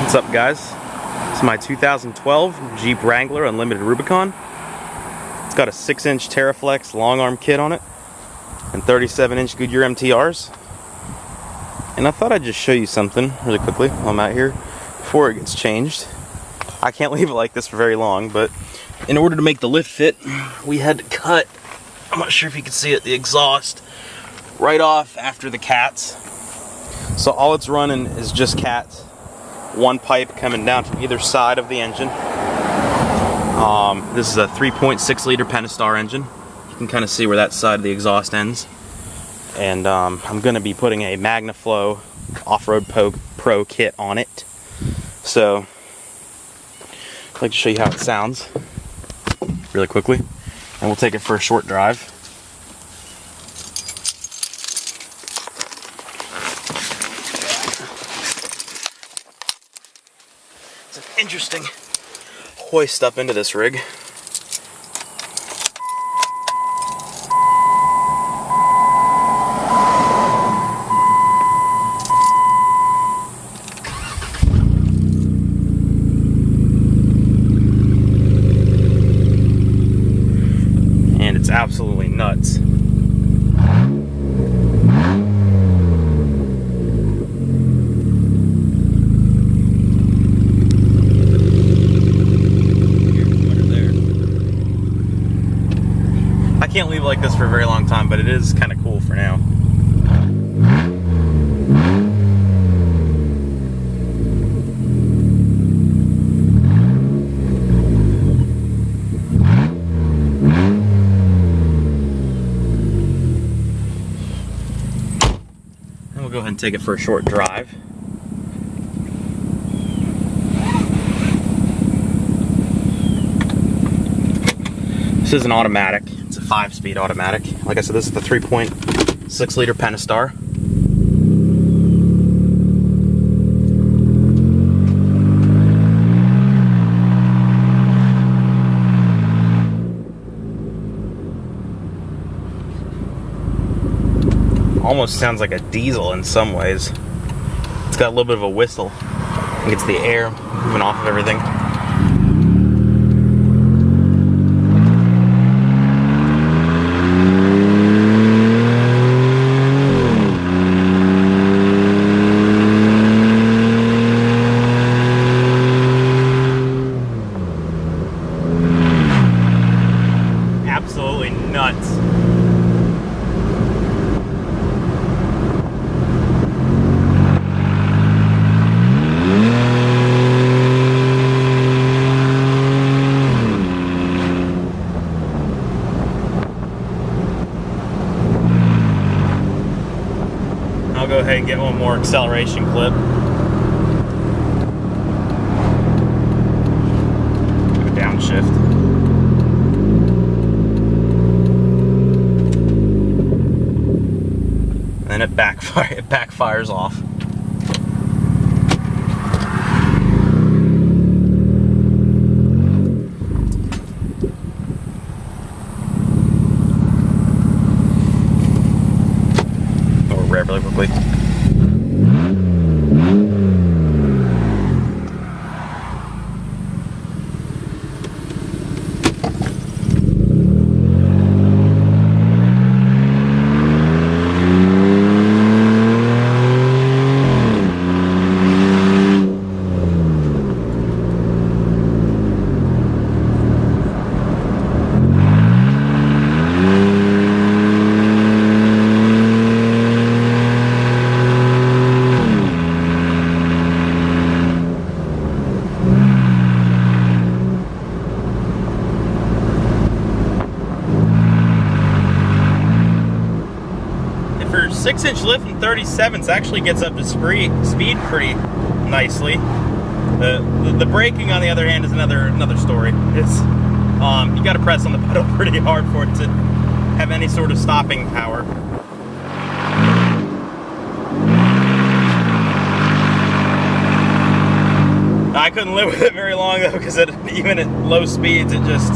What's up, guys? It's my 2012 Jeep Wrangler Unlimited Rubicon. It's got a 6-inch TeraFlex long arm kit on it and 37-inch Goodyear MTRs. And I thought I'd just show you something really quickly while I'm out here before it gets changed. I can't leave it like this for very long, but in order to make the lift fit, we had to cut, I'm not sure if you can see it, the exhaust right off after the cats. So all it's running is just cats. One pipe coming down from either side of the engine. This is a 3.6 liter Pentastar engine. You can kind of see where that side of the exhaust ends. And I'm going to be putting a MagnaFlow Off-Road Pro kit on it. So I'd like to show you how it sounds really quickly. And we'll take it for a short drive. Interesting hoist up into this rig. And it's absolutely nuts. I can't leave it like this for a very long time, but it is kind of cool for now. And we'll go ahead and take it for a short drive. This is an automatic. It's a 5-speed automatic. Like I said, this is the 3.6 liter Pentastar. Almost sounds like a diesel in some ways. It's got a little bit of a whistle. I think it's the air moving off of everything. Absolutely nuts. I'll go ahead and get one more acceleration clip. Do a downshift. And it backfires off. Or rev really quickly. For 6-inch lift and 37s, actually gets up to speed pretty nicely. The braking, on the other hand, is another story. It's you got to press on the pedal pretty hard for it to have any sort of stopping power. I couldn't live with it very long though, because even at low speeds, it just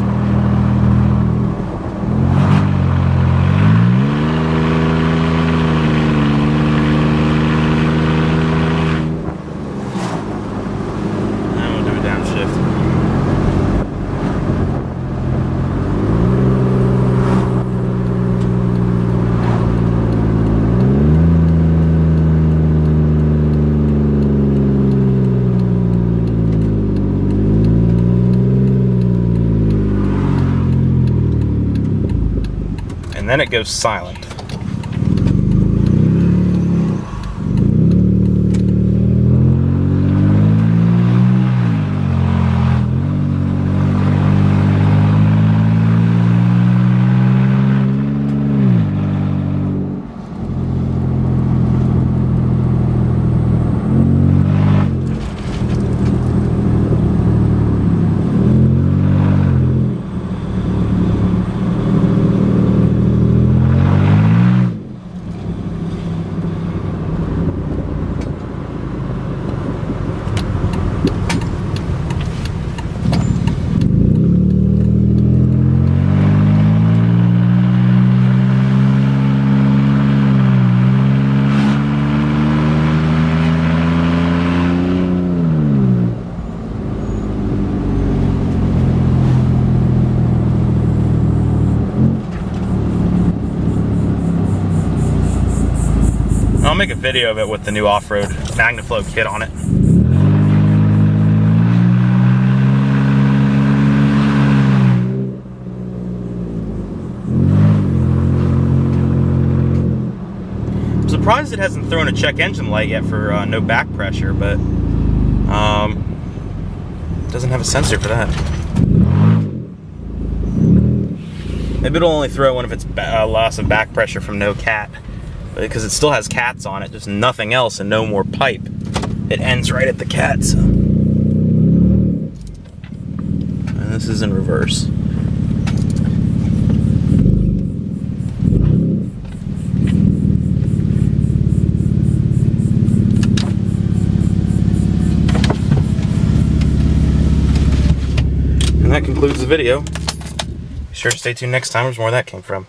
then it goes silent. I'll make a video of it with the new off-road MagnaFlow kit on it. I'm surprised it hasn't thrown a check engine light yet for no back pressure, but doesn't have a sensor for that. Maybe it'll only throw one if it's loss of back pressure from no cat. Because it still has cats on it, just nothing else and no more pipe. It ends right at the cats. And this is in reverse. And that concludes the video. Be sure to stay tuned next time, there's more where that came from.